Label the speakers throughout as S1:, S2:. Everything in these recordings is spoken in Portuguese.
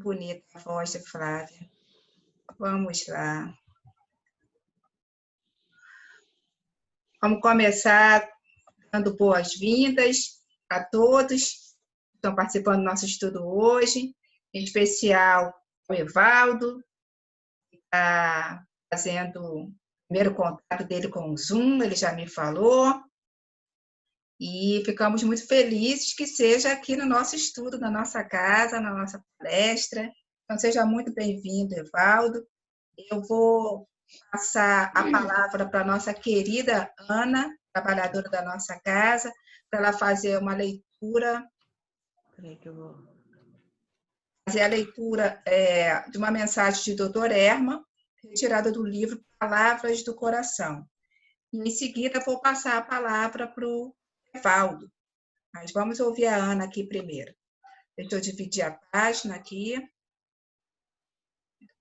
S1: bonita a voz de Flávia. Vamos lá. Vamos começar dando boas-vindas a todos que estão participando do nosso estudo hoje, em especial o Evaldo, que está fazendo o primeiro contato dele com o Zoom, ele já me falou, e ficamos muito felizes que seja aqui no nosso estudo, na nossa casa, na nossa palestra. Então, seja muito bem-vindo, Evaldo. Eu vou passar a palavra para a nossa querida Ana, trabalhadora da nossa casa, para ela fazer uma leitura. Peraí que eu vou fazer a leitura de uma mensagem de Dr. Erma, retirada do livro Palavras do Coração. E, em seguida, vou passar a palavra para o Evaldo. Mas vamos ouvir a Ana aqui primeiro. Deixa eu dividir a página aqui.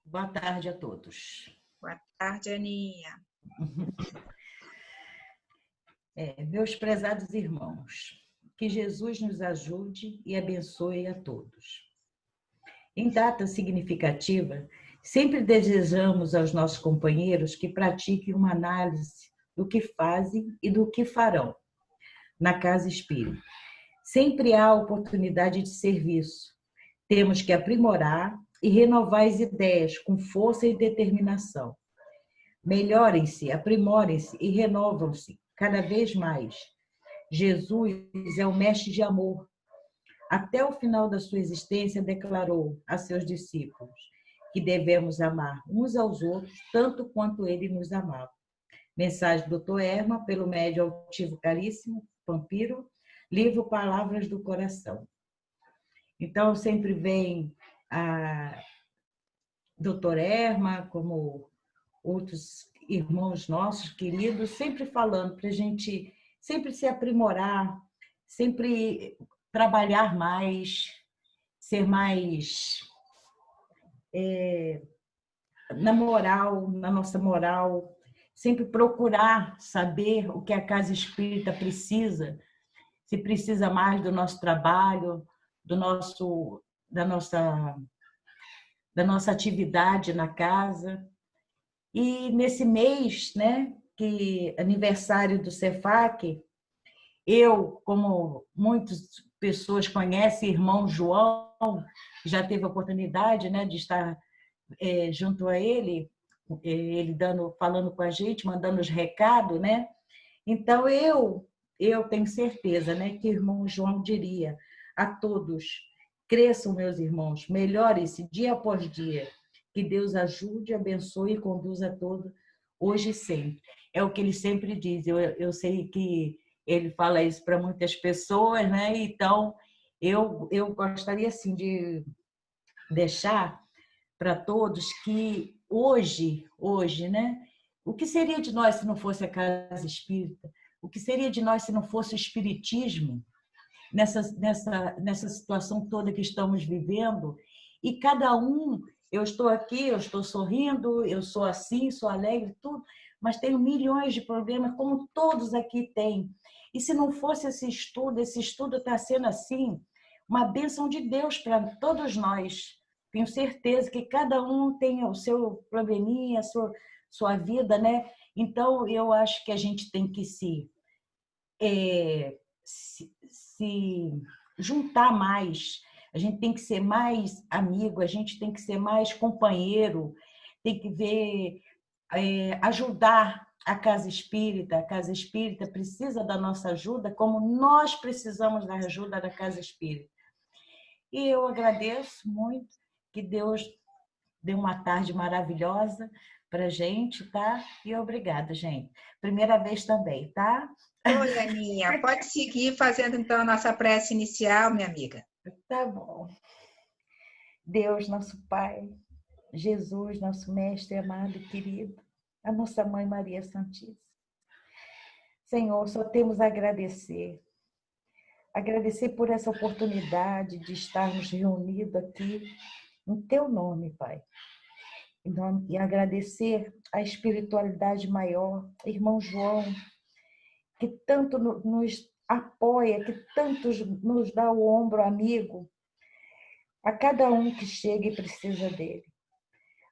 S2: Boa tarde a todos.
S1: Boa tarde, Aninha.
S2: Meus prezados irmãos, que Jesus nos ajude e abençoe a todos. Em data significativa, sempre desejamos aos nossos companheiros que pratiquem uma análise do que fazem e do que farão na casa espírita. Sempre há oportunidade de serviço. Temos que aprimorar e renovar as ideias com força e determinação. Melhorem-se, aprimorem-se e renovam-se cada vez mais. Jesus é o mestre de amor. Até o final da sua existência declarou a seus discípulos que devemos amar uns aos outros tanto quanto ele nos amava. Mensagem do Dr. Erma, pelo médium altivo caríssimo, Pampiro, livro Palavras do Coração. Então, sempre vem a Dr. Erma, como outros irmãos nossos queridos, sempre falando para a gente sempre se aprimorar, sempre trabalhar mais, ser mais na moral, na nossa moral, sempre procurar saber o que a casa espírita precisa, se precisa mais do nosso trabalho, da nossa atividade na casa. E nesse mês, né, que aniversário do Cefac, eu, como muitas pessoas conhecem, irmão João, já teve a oportunidade, né, de estar junto a ele falando com a gente, mandando os recados, né? Então eu tenho certeza, né, que o irmão João diria a todos: cresçam, meus irmãos, melhorem-se dia após dia. Que Deus ajude, abençoe e conduza a todos, hoje e sempre. É o que ele sempre diz. Eu sei que ele fala isso para muitas pessoas, né? Então, eu gostaria, assim, de deixar para todos que hoje, né? O que seria de nós se não fosse a casa espírita? O que seria de nós se não fosse o espiritismo? Nessa situação toda que estamos vivendo, e cada um, eu estou aqui, eu estou sorrindo, eu sou assim, sou alegre, tudo, mas tenho milhões de problemas, como todos aqui têm. E se não fosse esse estudo está sendo assim, uma bênção de Deus para todos nós. Tenho certeza que cada um tem o seu probleminha, a sua vida, né? Então, eu acho que a gente tem que se juntar mais, a gente tem que ser mais amigo, a gente tem que ser mais companheiro, tem que ver, ajudar a casa espírita precisa da nossa ajuda, como nós precisamos da ajuda da casa espírita. E eu agradeço muito, que Deus dê uma tarde maravilhosa para a gente, tá? E obrigada, gente. Primeira vez também, tá?
S1: Oi, Aninha. Pode seguir fazendo, então, a nossa prece inicial, minha amiga.
S2: Tá bom. Deus, nosso Pai, Jesus, nosso Mestre amado e querido, a nossa Mãe Maria Santíssima. Senhor, só temos a agradecer. Agradecer por essa oportunidade de estarmos reunidos aqui em Teu nome, Pai. E agradecer a espiritualidade maior, irmão João, que tanto nos apoia, que tanto nos dá o ombro amigo, a cada um que chega e precisa dele,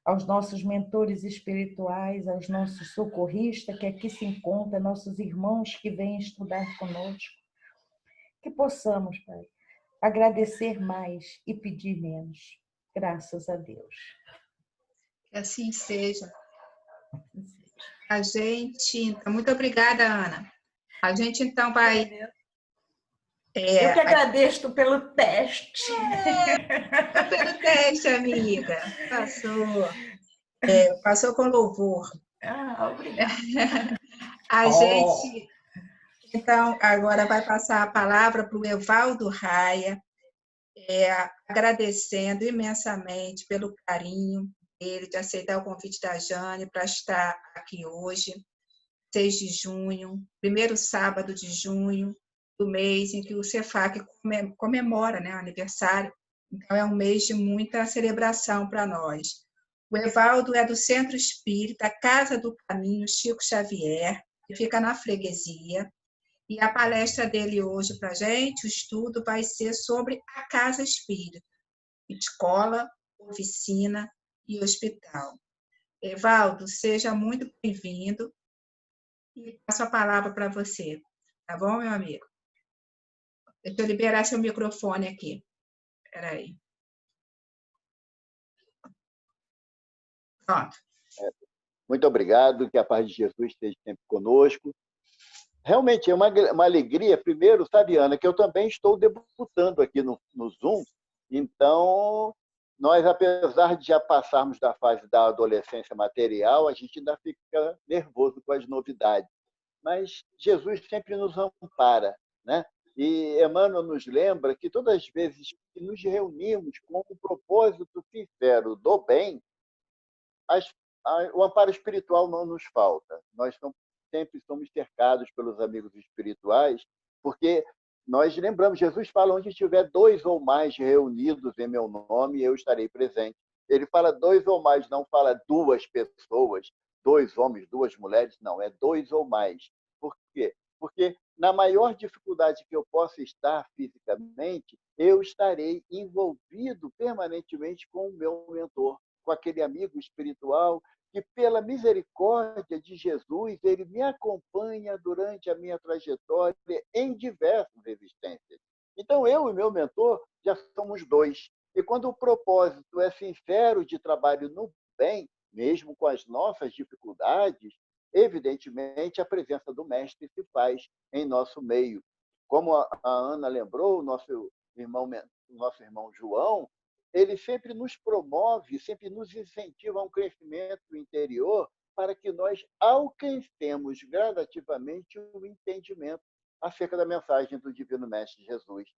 S2: aos nossos mentores espirituais, aos nossos socorristas que aqui se encontram, nossos irmãos que vêm estudar conosco, que possamos, Pai, agradecer mais e pedir menos. Graças a Deus.
S1: Que assim seja. Muito obrigada, Ana. A gente, então, vai...
S2: Eu que agradeço pelo teste.
S1: Pelo teste, amiga. Passou com louvor.
S2: Obrigada.
S1: A gente, então, agora vai passar a palavra para o Evaldo Raia, agradecendo imensamente pelo carinho dele de aceitar o convite da Jane para estar aqui hoje, 6 de junho, primeiro sábado de junho do mês em que o Cefac comemora, né, o aniversário. Então, é um mês de muita celebração para nós. O Evaldo é do Centro Espírita Casa do Caminho Chico Xavier, que fica na freguesia. E a palestra dele hoje para a gente, o estudo, vai ser sobre a Casa Espírita, escola, oficina e hospital. Evaldo, seja muito bem-vindo e passo a palavra para você. Tá bom, meu amigo? Deixa eu liberar seu microfone aqui. Espera aí. Pronto.
S3: Muito obrigado, que a paz de Jesus esteja sempre conosco. Realmente é uma alegria, primeiro, sabe, Ana, que eu também estou debutando aqui no Zoom, então, nós, apesar de já passarmos da fase da adolescência material, a gente ainda fica nervoso com as novidades. Mas Jesus sempre nos ampara, né? E Emmanuel nos lembra que todas as vezes que nos reunimos com o propósito sincero do bem, o amparo espiritual não nos falta. Nós sempre somos cercados pelos amigos espirituais, porque nós lembramos, Jesus fala, onde tiver 2 ou mais reunidos em meu nome, eu estarei presente. Ele fala 2 ou mais, não fala 2 pessoas, 2 homens, 2 mulheres, não, é 2 ou mais. Por quê? Porque na maior dificuldade que eu possa estar fisicamente, eu estarei envolvido permanentemente com o meu mentor, com aquele amigo espiritual que, pela misericórdia de Jesus, ele me acompanha durante a minha trajetória em diversas existências. Então, eu e meu mentor já somos 2. E quando o propósito é sincero de trabalho no bem, mesmo com as nossas dificuldades, evidentemente a presença do Mestre se faz em nosso meio. Como a Ana lembrou, o nosso irmão João, ele sempre nos promove, sempre nos incentiva a um crescimento interior para que nós alcancemos gradativamente o entendimento acerca da mensagem do Divino Mestre Jesus.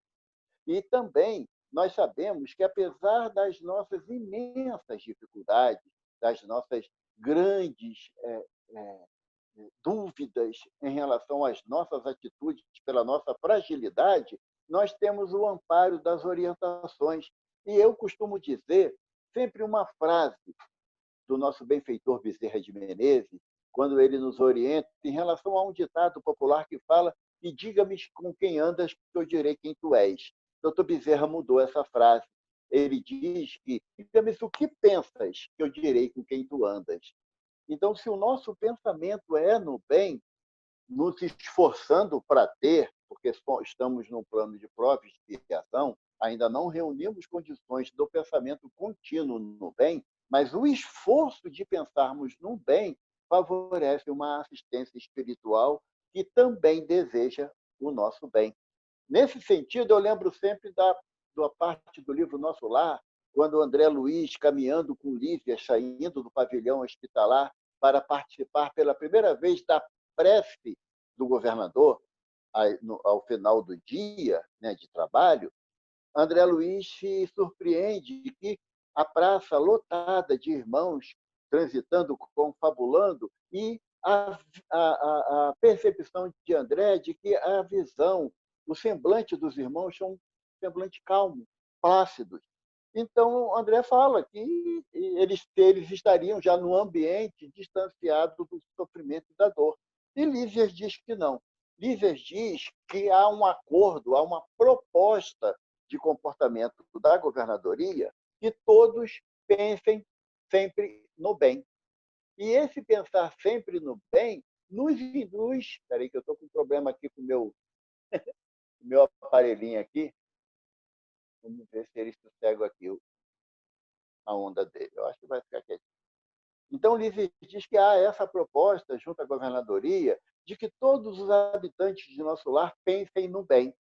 S3: E também nós sabemos que, apesar das nossas imensas dificuldades, das nossas grandes dúvidas em relação às nossas atitudes, pela nossa fragilidade, nós temos o amparo das orientações. E eu costumo dizer sempre uma frase do nosso benfeitor Bezerra de Menezes, quando ele nos orienta em relação a um ditado popular que fala: e diga-me com quem andas, que eu direi quem tu és. Dr. Bezerra mudou essa frase. Ele diz que diga-me o que pensas, que eu direi com quem tu andas. Então, se o nosso pensamento é no bem, nos esforçando para ter, porque estamos num plano de prova e expiação, ainda não reunimos condições do pensamento contínuo no bem, mas o esforço de pensarmos no bem favorece uma assistência espiritual que também deseja o nosso bem. Nesse sentido, eu lembro sempre da parte do livro Nosso Lar, quando o André Luiz, caminhando com Lívia, saindo do pavilhão hospitalar para participar pela primeira vez da prece do governador, ao final do dia, né, de trabalho, André Luiz se surpreende que a praça lotada de irmãos transitando, confabulando, e a percepção de André de que a visão, o semblante dos irmãos são um semblante calmo, plácidos. Então, André fala que eles estariam já no ambiente distanciado do sofrimento e da dor. E Lísias diz que não. Lísias diz que há um acordo, há uma proposta de comportamento da governadoria que todos pensem sempre no bem. E esse pensar sempre no bem nos induz... Espera aí que eu estou com um problema aqui com o meu aparelhinho aqui. Vamos ver se ele sossega aqui a onda dele. Eu acho que vai ficar quietinho. Então, Lises diz que há essa proposta, junto à governadoria, de que todos os habitantes de nosso lar pensem no bem.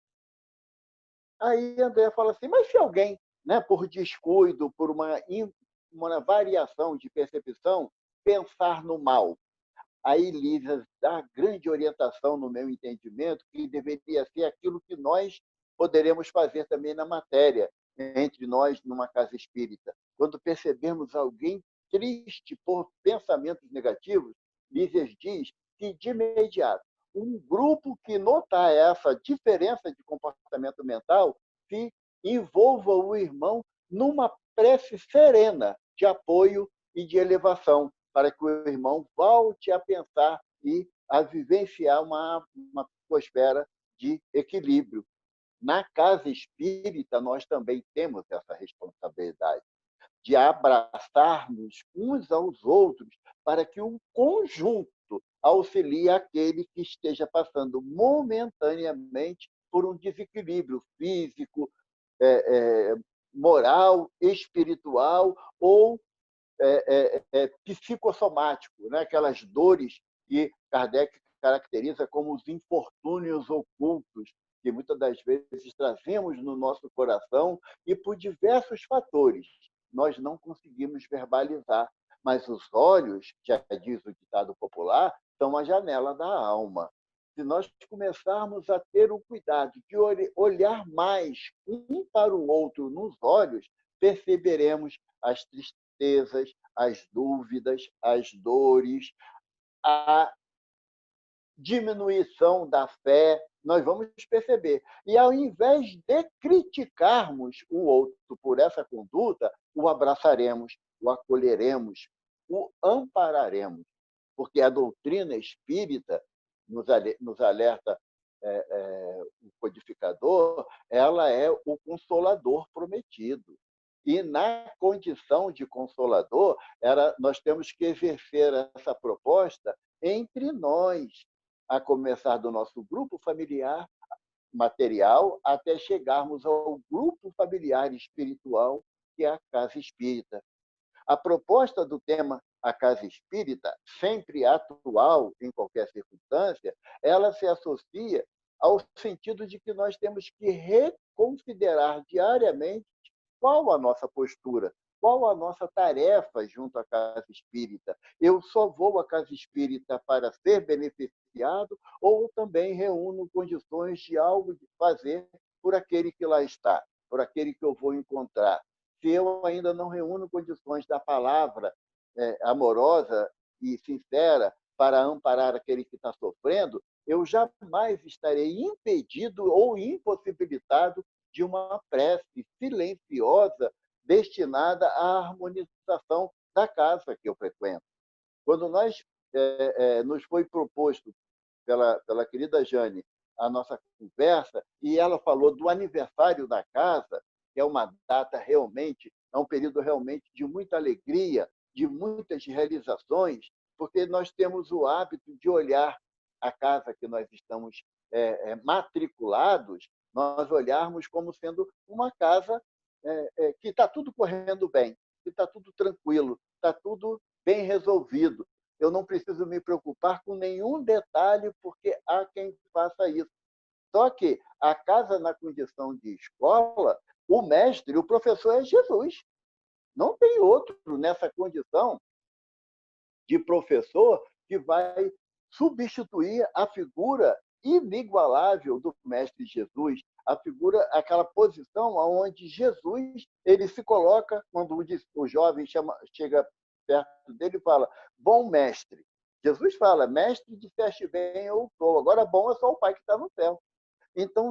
S3: Aí André fala assim, mas se alguém, né, por descuido, por uma variação de percepção, pensar no mal? Aí Lísias dá grande orientação, no meu entendimento, que deveria ser aquilo que nós poderemos fazer também na matéria, entre nós, numa casa espírita. Quando percebemos alguém triste por pensamentos negativos, Lísias diz que, de imediato, um grupo que notar essa diferença de comportamento mental se envolva o irmão numa prece serena de apoio e de elevação, para que o irmão volte a pensar e a vivenciar uma atmosfera de equilíbrio. Na casa espírita, nós também temos essa responsabilidade de abraçarmos uns aos outros para que o conjunto auxilie aquele que esteja passando momentaneamente por um desequilíbrio físico, moral, espiritual ou psicossomático, né? Aquelas dores que Kardec caracteriza como os infortúnios ocultos, que muitas das vezes trazemos no nosso coração e por diversos fatores nós não conseguimos verbalizar. Mas os olhos, já diz o ditado popular, são a janela da alma. Se nós começarmos a ter o cuidado de olhar mais um para o outro nos olhos, perceberemos as tristezas, as dúvidas, as dores, a diminuição da fé, nós vamos perceber. E ao invés de criticarmos o outro por essa conduta, o abraçaremos, o acolheremos, o ampararemos. Porque a doutrina espírita, nos alerta o codificador, ela é o consolador prometido. E, na condição de consolador, nós temos que exercer essa proposta entre nós, a começar do nosso grupo familiar material, até chegarmos ao grupo familiar espiritual, que é a casa espírita. A proposta do tema A Casa Espírita, sempre atual em qualquer circunstância, ela se associa ao sentido de que nós temos que reconsiderar diariamente qual a nossa postura, qual a nossa tarefa junto à casa espírita. Eu só vou à casa espírita para ser beneficiado ou também reúno condições de algo de fazer por aquele que lá está, por aquele que eu vou encontrar. Se eu ainda não reúno condições da palavra amorosa e sincera para amparar aquele que está sofrendo, eu jamais estarei impedido ou impossibilitado de uma prece silenciosa destinada à harmonização da casa que eu frequento. Quando nos foi proposto pela querida Jane a nossa conversa, e ela falou do aniversário da casa, que é uma data realmente, é um período realmente de muita alegria, de muitas realizações, porque nós temos o hábito de olhar a casa que nós estamos matriculados, nós olharmos como sendo uma casa que está tudo correndo bem, que está tudo tranquilo, está tudo bem resolvido. Eu não preciso me preocupar com nenhum detalhe, porque há quem faça isso. Só que a casa na condição de escola, o mestre, o professor é Jesus. Não tem outro nessa condição de professor que vai substituir a figura inigualável do mestre Jesus, a figura, aquela posição onde Jesus ele se coloca quando o jovem chega perto dele e fala: bom mestre. Jesus fala: mestre, disseste bem, eu estou. Agora, bom é só o Pai que está no céu. Então,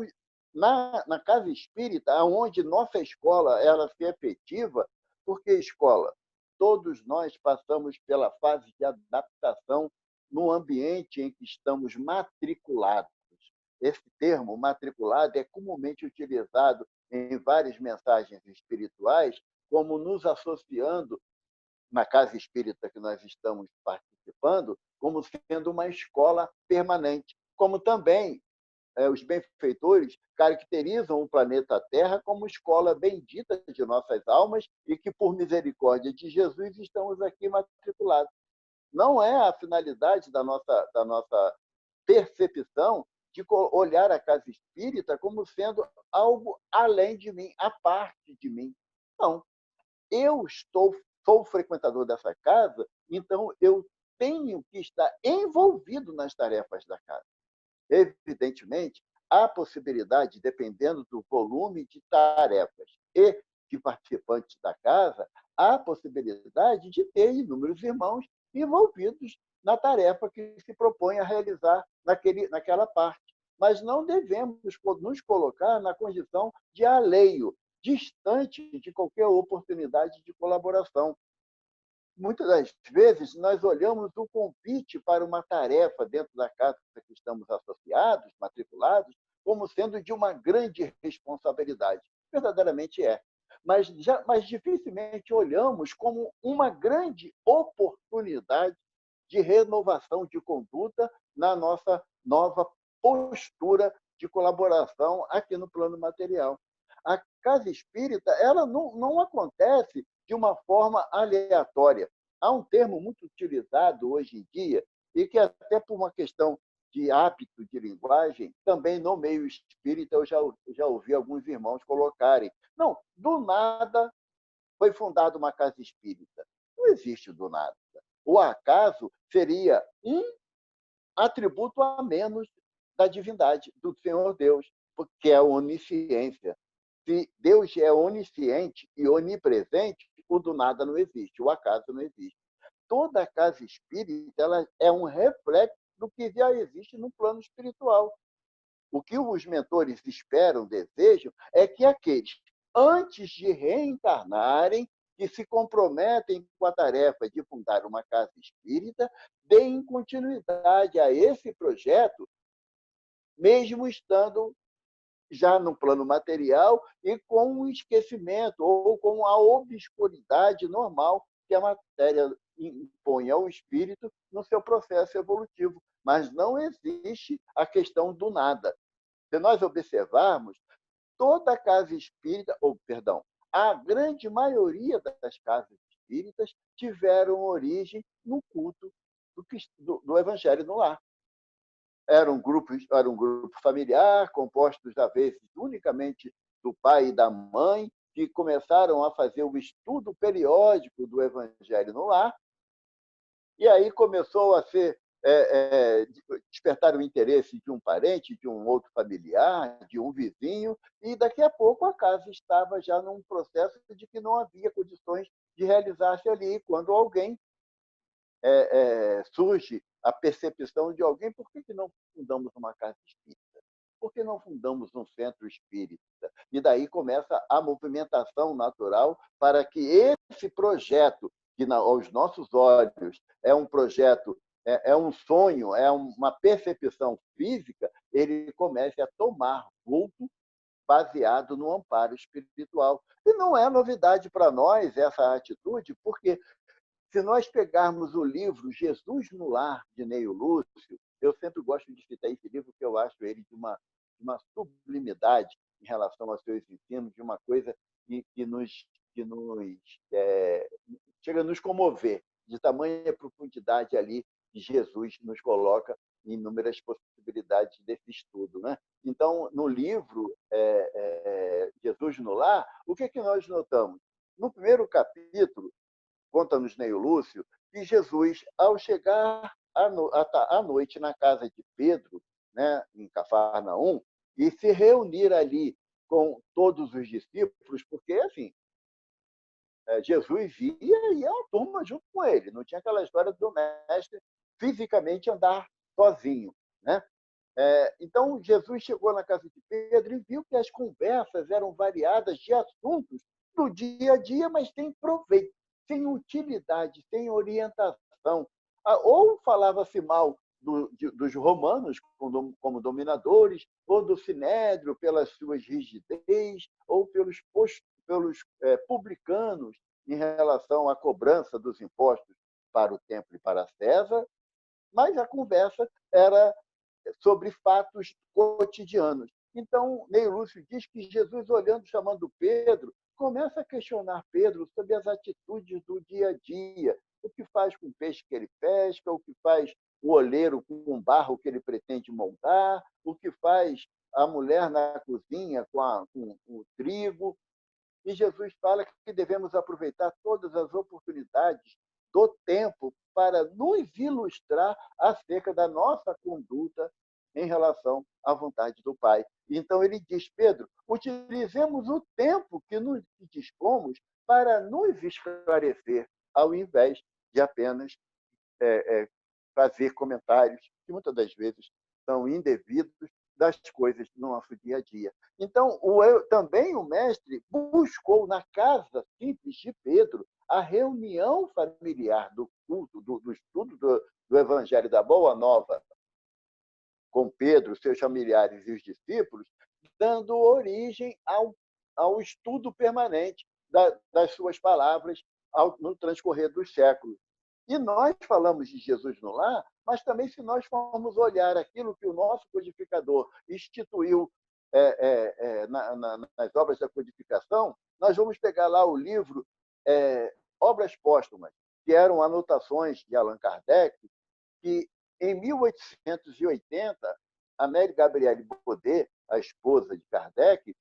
S3: na casa espírita, onde nossa escola ela se efetiva, porque escola? Todos nós passamos pela fase de adaptação no ambiente em que estamos matriculados. Esse termo, matriculado, é comumente utilizado em várias mensagens espirituais como nos associando, na casa espírita que nós estamos participando, como sendo uma escola permanente, como também os benfeitores caracterizam o planeta Terra como escola bendita de nossas almas e que, por misericórdia de Jesus, estamos aqui matriculados. Não é a finalidade da nossa percepção de olhar a casa espírita como sendo algo além de mim, à parte de mim. Não. Eu sou frequentador dessa casa, então eu tenho que estar envolvido nas tarefas da casa. Evidentemente, há possibilidade, dependendo do volume de tarefas e de participantes da casa, há possibilidade de ter inúmeros irmãos envolvidos na tarefa que se propõe a realizar naquela parte. Mas não devemos nos colocar na condição de alheio, distante de qualquer oportunidade de colaboração. Muitas das vezes, nós olhamos o convite para uma tarefa dentro da casa que estamos associados, matriculados, como sendo de uma grande responsabilidade. Verdadeiramente é. Mas dificilmente olhamos como uma grande oportunidade de renovação de conduta na nossa nova postura de colaboração aqui no plano material. A casa espírita ela não acontece de uma forma aleatória. Há um termo muito utilizado hoje em dia, e que até por uma questão de hábito de linguagem, também no meio espírita eu já ouvi alguns irmãos colocarem. Não, do nada foi fundada uma casa espírita. Não existe do nada. O acaso seria um atributo a menos da divindade, do Senhor Deus, porque é a onisciência. Se Deus é onisciente e onipresente, o do nada não existe, o acaso não existe. Toda a casa espírita ela é um reflexo do que já existe no plano espiritual. O que os mentores esperam, desejam, é que aqueles, antes de reencarnarem, que se comprometem com a tarefa de fundar uma casa espírita, deem continuidade a esse projeto, mesmo estando já no plano material e com o esquecimento ou com a obscuridade normal que a matéria impõe ao espírito no seu processo evolutivo. Mas não existe a questão do nada. Se nós observarmos, toda casa espírita, a grande maioria das casas espíritas tiveram origem no culto do Evangelho no lar. Era um grupo familiar, composto, às vezes, unicamente do pai e da mãe, que começaram a fazer o estudo periódico do Evangelho no lar, e aí começou a ser despertar o interesse de um parente, de um outro familiar, de um vizinho, e daqui a pouco a casa estava já num processo de que não havia condições de realizar-se ali, quando alguém surge a percepção de alguém: por que não fundamos uma casa espírita? Por que não fundamos um centro espírita? E daí começa a movimentação natural para que esse projeto, que aos nossos olhos é um projeto, é um sonho, é uma percepção física, ele comece a tomar vulto baseado no amparo espiritual. E não é novidade para nós essa atitude, porque se nós pegarmos o livro Jesus no Lar, de Neio Lúcio, eu sempre gosto de citar esse livro, porque eu acho ele de uma sublimidade em relação aos seus ensinos, de uma coisa que nos chega a nos comover, de tamanha profundidade ali que Jesus nos coloca em inúmeras possibilidades desse estudo. Né? Então, no livro Jesus no Lar, o que nós notamos? No primeiro capítulo, conta-nos Neio Lúcio, que Jesus, ao chegar à noite na casa de Pedro, né, em Cafarnaum, e se reunir ali com todos os discípulos, porque assim, Jesus ia e a turma junto com ele, não tinha aquela história do mestre fisicamente andar sozinho. Né? Então, Jesus chegou na casa de Pedro e viu que as conversas eram variadas de assuntos do dia a dia, mas sem proveito, sem utilidade, sem orientação. Ou falava-se mal dos romanos como dominadores, ou do Sinédrio pelas suas rigidez, ou pelos publicanos em relação à cobrança dos impostos para o templo e para César, mas a conversa era sobre fatos cotidianos. Então, Ney Lúcio diz que Jesus, olhando, chamando Pedro, começa a questionar Pedro sobre as atitudes do dia a dia, o que faz com o peixe que ele pesca, o que faz o oleiro com o barro que ele pretende montar, o que faz a mulher na cozinha com o trigo. E Jesus fala que devemos aproveitar todas as oportunidades do tempo para nos ilustrar acerca da nossa conduta em relação à vontade do Pai. Então ele diz, Pedro, utilizemos o tempo que nos dispomos para nos esclarecer, ao invés de apenas fazer comentários que muitas das vezes são indevidos das coisas do nosso dia a dia. Então, também o mestre buscou na casa simples de Pedro a reunião familiar do culto, do estudo do Evangelho da Boa Nova, com Pedro, seus familiares e os discípulos, dando origem ao estudo permanente das suas palavras no transcorrer dos séculos. E nós falamos de Jesus no lar, mas também se nós formos olhar aquilo que o nosso codificador instituiu nas obras da codificação, nós vamos pegar lá o livro Obras Póstumas, que eram anotações de Allan Kardec, que em 1880, Amélie Gabrielle Baudet, a esposa de Kardec,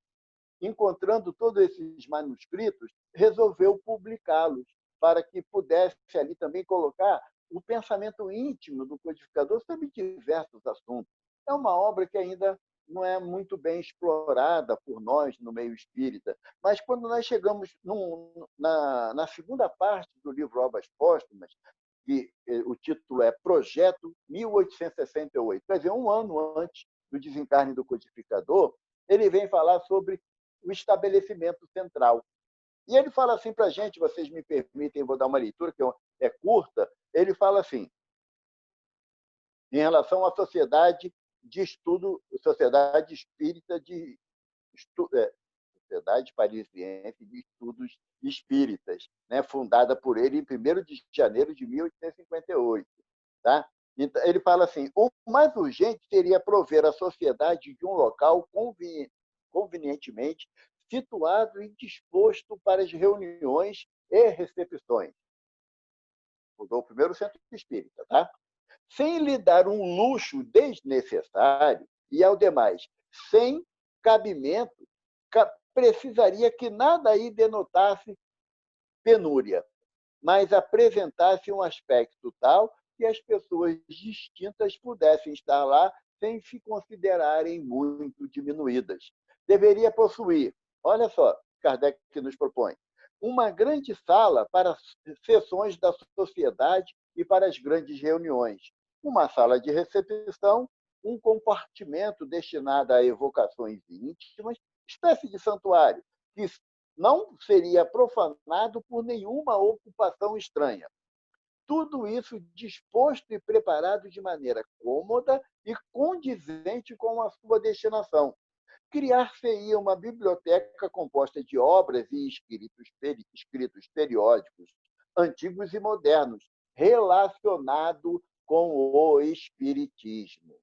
S3: encontrando todos esses manuscritos, resolveu publicá-los para que pudesse ali também colocar o pensamento íntimo do codificador sobre diversos assuntos. É uma obra que ainda não é muito bem explorada por nós no meio espírita, mas quando nós chegamos na segunda parte do livro Obras Póstumas, que o título é Projeto 1868, quer dizer, um ano antes do desencarne do codificador, ele vem falar sobre o estabelecimento central. E ele fala assim para a gente, vocês me permitem, vou dar uma leitura que é curta, ele fala assim, em relação à sociedade de estudo, sociedade espírita Sociedade Parisiense de Estudos Espíritas, né, fundada por ele em 1º de janeiro de 1858. Tá? Então, ele fala assim, o mais urgente seria prover a sociedade de um local convenientemente situado e disposto para as reuniões e recepções. Mudou o primeiro centro espírita, tá? Sem lhe dar um luxo desnecessário e, ao demais, sem cabimento, precisaria que nada aí denotasse penúria, mas apresentasse um aspecto tal que as pessoas distintas pudessem estar lá sem se considerarem muito diminuídas. Deveria possuir, olha só, Kardec que nos propõe, uma grande sala para sessões da sociedade e para as grandes reuniões, uma sala de recepção, um compartimento destinado a evocações íntimas, espécie de santuário, que não seria profanado por nenhuma ocupação estranha. Tudo isso disposto e preparado de maneira cômoda e condizente com a sua destinação. Criar-se-ia uma biblioteca composta de obras e escritos periódicos, antigos e modernos, relacionado com o espiritismo.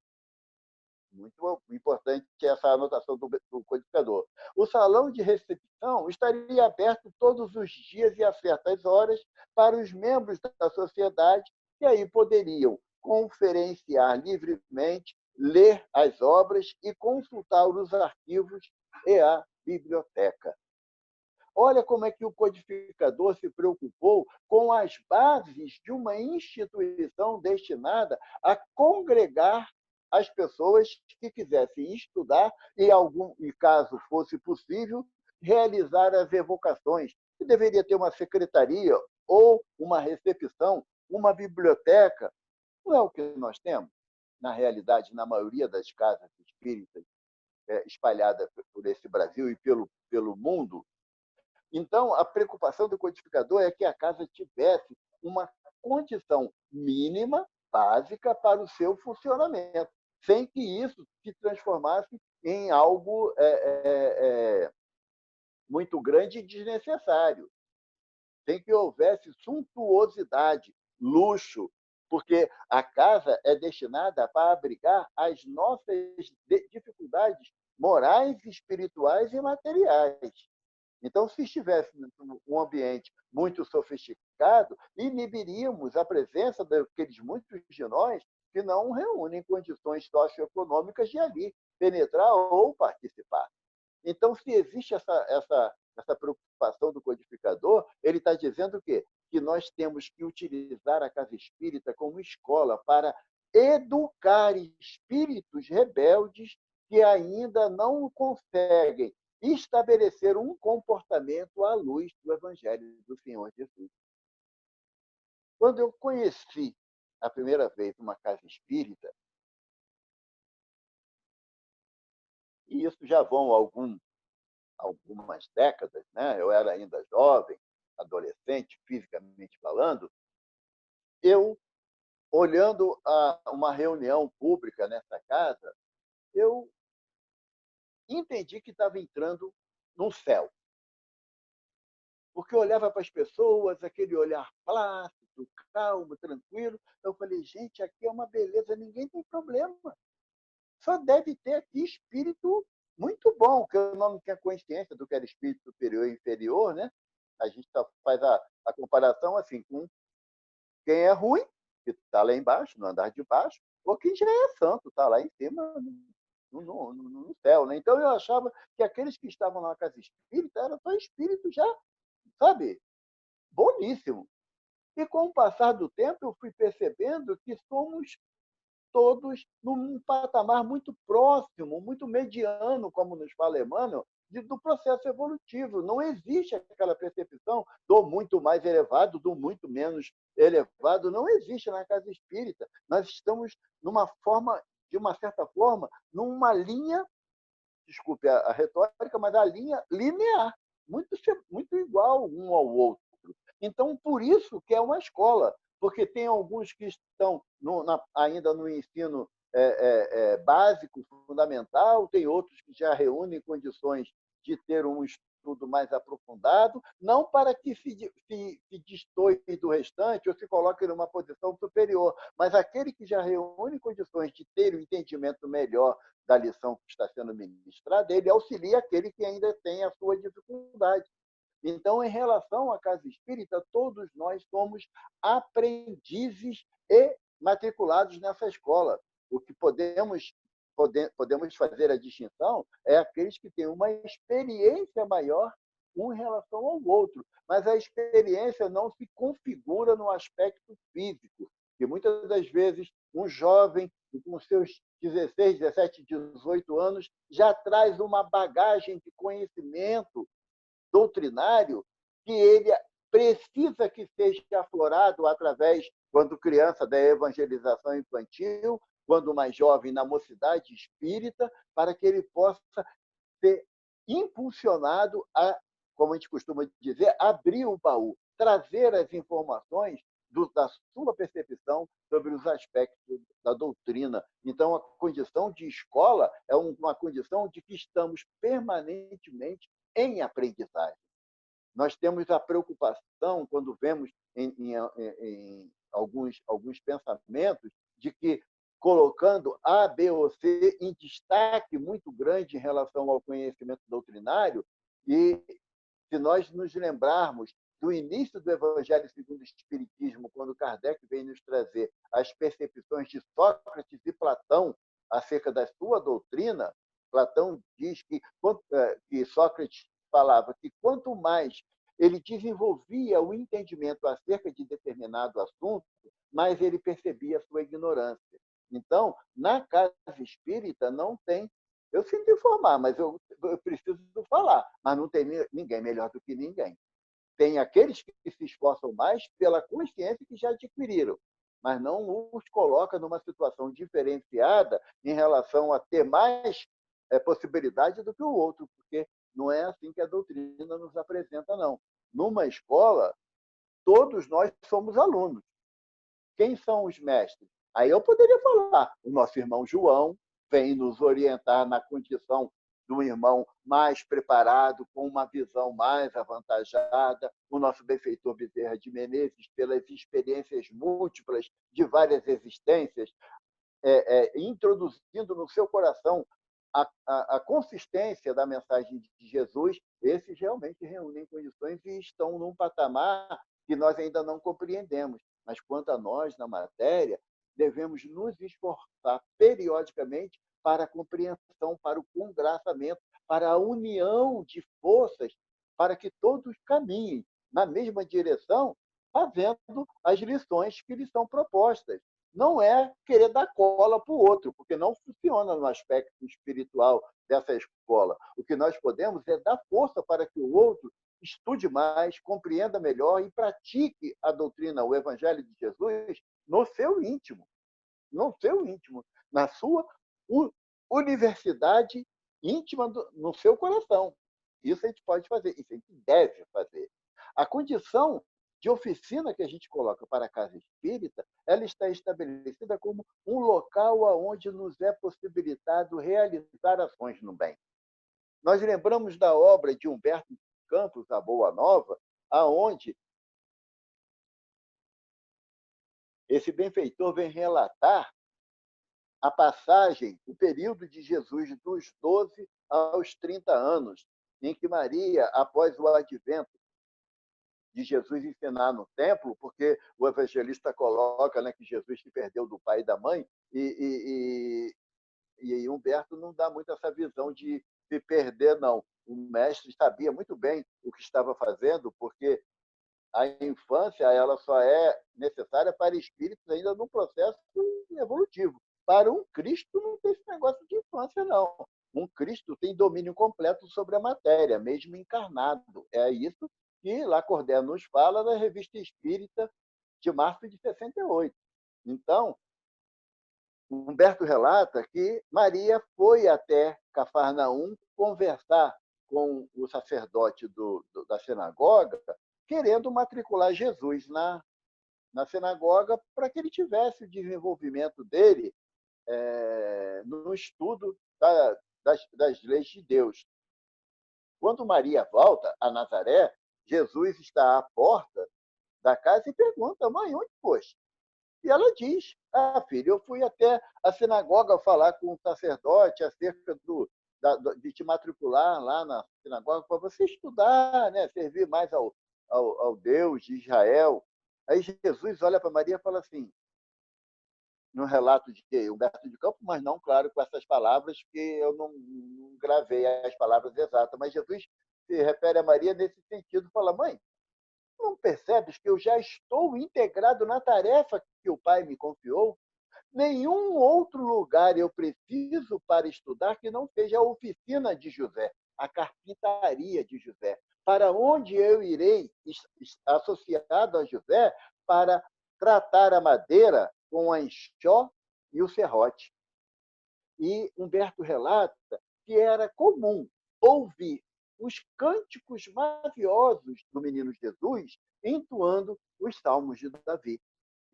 S3: Muito importante essa anotação do codificador. O salão de recepção estaria aberto todos os dias e a certas horas para os membros da sociedade, que aí poderiam conferenciar livremente, ler as obras e consultar os arquivos e a biblioteca. Olha como é que o codificador se preocupou com as bases de uma instituição destinada a congregar as pessoas que quisessem estudar e, caso fosse possível, realizar as evocações. Que deveria ter uma secretaria ou uma recepção, uma biblioteca. Não é o que nós temos, na realidade, na maioria das casas espíritas espalhadas por esse Brasil e pelo mundo. Então, a preocupação do codificador é que a casa tivesse uma condição mínima, básica, para o seu funcionamento, sem que isso se transformasse em algo muito grande e desnecessário. Tem que houvesse suntuosidade, luxo, porque a casa é destinada para abrigar as nossas dificuldades morais, espirituais e materiais. Então, se estivesse um ambiente muito sofisticado, inibiríamos a presença daqueles muitos de nós que não reúnem condições socioeconômicas de ali penetrar ou participar. Então, se existe essa preocupação do codificador, ele está dizendo o quê? Que nós temos que utilizar a casa espírita como escola para educar espíritos rebeldes que ainda não conseguem estabelecer um comportamento à luz do Evangelho do Senhor Jesus. Quando eu conheci a primeira vez uma casa espírita, e isso já vão algumas décadas, né? Eu era ainda jovem, adolescente, fisicamente falando, eu, olhando uma reunião pública nessa casa, eu entendi que estava entrando no céu. Porque eu olhava para as pessoas, aquele olhar plácido, calmo, tranquilo, eu falei, gente, aqui é uma beleza, ninguém tem problema. Só deve ter aqui espírito muito bom, que eu não tinha consciência do que era espírito superior e inferior, né? A gente faz a comparação assim com quem é ruim, que está lá embaixo, no andar de baixo, ou quem já é santo, está lá em cima, no céu. Né? Então, eu achava que aqueles que estavam na casa espírita eram só espíritos já, sabe, boníssimo. E com o passar do tempo, eu fui percebendo que somos todos num patamar muito próximo, muito mediano, como nos fala Emmanuel, do processo evolutivo. Não existe aquela percepção do muito mais elevado, do muito menos elevado. Não existe na casa espírita. Nós estamos de uma certa forma, numa linha, desculpe a retórica, mas a linha linear, muito igual um ao outro. Então, por isso que é uma escola, porque tem alguns que estão ainda no ensino básico, fundamental, tem outros que já reúnem condições de ter um estudo mais aprofundado, não para que se destoie do restante ou se coloque numa posição superior, mas aquele que já reúne condições de ter um entendimento melhor da lição que está sendo ministrada, ele auxilia aquele que ainda tem a sua dificuldade. Então, em relação à casa espírita, todos nós somos aprendizes e matriculados nessa escola. O que podemos fazer a distinção é aqueles que têm uma experiência maior um em relação ao outro, mas a experiência não se configura no aspecto físico, que muitas das vezes um jovem com seus 16, 17, 18 anos já traz uma bagagem de conhecimento doutrinário que ele precisa que seja aflorado através, quando criança, da evangelização infantil, quando mais jovem, na mocidade espírita, para que ele possa ser impulsionado a, como a gente costuma dizer, abrir o baú, trazer as informações da sua percepção sobre os aspectos da doutrina. Então, a condição de escola é uma condição de que estamos permanentemente em aprendizagem. Nós temos a preocupação, quando vemos em alguns pensamentos, de que, colocando A, B ou C em destaque muito grande em relação ao conhecimento doutrinário, e se nós nos lembrarmos do início do Evangelho segundo o Espiritismo, quando Kardec vem nos trazer as percepções de Sócrates e Platão acerca da sua doutrina, Platão diz que Sócrates falava que quanto mais ele desenvolvia o entendimento acerca de determinado assunto, mais ele percebia a sua ignorância. Então, na casa espírita não tem. Eu sinto informar, mas eu preciso falar. Mas não tem ninguém melhor do que ninguém. Tem aqueles que se esforçam mais pela consciência que já adquiriram, mas não os coloca numa situação diferenciada em relação a ter mais possibilidade do que o outro, porque não é assim que a doutrina nos apresenta, não. Numa escola, todos nós somos alunos. Quem são os mestres? Aí eu poderia falar o nosso irmão João, vem nos orientar na condição de um irmão mais preparado, com uma visão mais avantajada. O nosso benfeitor Bezerra de Menezes, pelas experiências múltiplas de várias existências, introduzindo no seu coração a consistência da mensagem de Jesus, esses realmente reúnem condições e estão num patamar que nós ainda não compreendemos. Mas, quanto a nós, na matéria, devemos nos esforçar periodicamente para a compreensão, para o congraçamento, para a união de forças, para que todos caminhem na mesma direção, fazendo as lições que lhes são propostas. Não é querer dar cola para o outro, porque não funciona no aspecto espiritual dessa escola. O que nós podemos é dar força para que o outro estude mais, compreenda melhor e pratique a doutrina, o Evangelho de Jesus, no seu íntimo, na sua universidade íntima, no seu coração. Isso a gente pode fazer, isso a gente deve fazer. A condição de oficina que a gente coloca para a casa espírita, ela está estabelecida como um local onde nos é possibilitado realizar ações no bem. Nós lembramos da obra de Humberto de Campos, A Boa Nova, aonde esse benfeitor vem relatar a passagem, o período de Jesus dos 12 aos 30 anos, em que Maria, após o advento de Jesus ensinar no templo, porque o evangelista coloca, né, que Jesus se perdeu do pai e da mãe, e Humberto não dá muito essa visão de se perder, não. O mestre sabia muito bem o que estava fazendo, porque a infância ela só é necessária para espíritos ainda num processo evolutivo. Para um Cristo não tem esse negócio de infância, não. Um Cristo tem domínio completo sobre a matéria, mesmo encarnado. É isso que Lacordaire nos fala na Revista Espírita de março de 68. Então, Humberto relata que Maria foi até Cafarnaum conversar com o sacerdote da sinagoga, querendo matricular Jesus na sinagoga para que ele tivesse o desenvolvimento dele no estudo das leis de Deus. Quando Maria volta a Nazaré, Jesus está à porta da casa e pergunta: mãe, onde foste? E ela diz: filho, eu fui até a sinagoga falar com o sacerdote acerca de te matricular lá na sinagoga para você estudar, né? Servir mais ao Deus de Israel. Aí Jesus olha para Maria e fala assim, no relato de Humberto de Campos, mas não, claro, com essas palavras, que eu não gravei as palavras exatas, mas Jesus se refere a Maria nesse sentido, fala: mãe, não percebes que eu já estou integrado na tarefa que o Pai me confiou? Nenhum outro lugar eu preciso para estudar que não seja a oficina de José, a carpintaria de José, para onde eu irei, associado a José, para tratar a madeira com a enxó e o serrote. E Humberto relata que era comum ouvir os cânticos maviosos do menino Jesus entoando os salmos de Davi.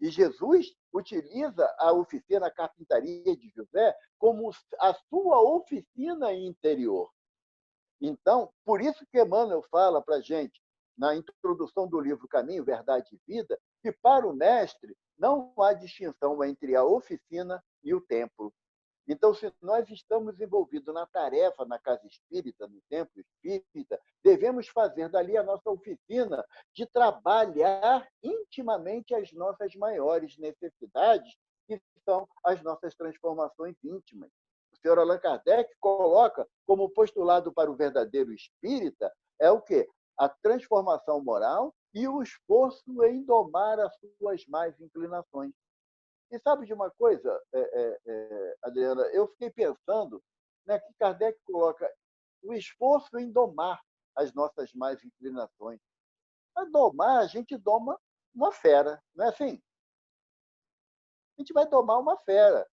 S3: E Jesus utiliza a oficina, a carpintaria de José, como a sua oficina interior. Então, por isso que Emmanuel fala para a gente, na introdução do livro Caminho, Verdade e Vida, que para o mestre não há distinção entre a oficina e o templo. Então, se nós estamos envolvidos na tarefa na casa espírita, no templo espírita, devemos fazer dali a nossa oficina de trabalhar intimamente as nossas maiores necessidades, que são as nossas transformações íntimas. O senhor Allan Kardec coloca como postulado para o verdadeiro espírita é o quê? A transformação moral e o esforço em domar as suas más inclinações. E sabe de uma coisa, Adriana? Eu fiquei pensando, né, que Kardec coloca o esforço em domar as nossas más inclinações. Para domar, a gente doma uma fera, não é assim? A gente vai domar uma fera.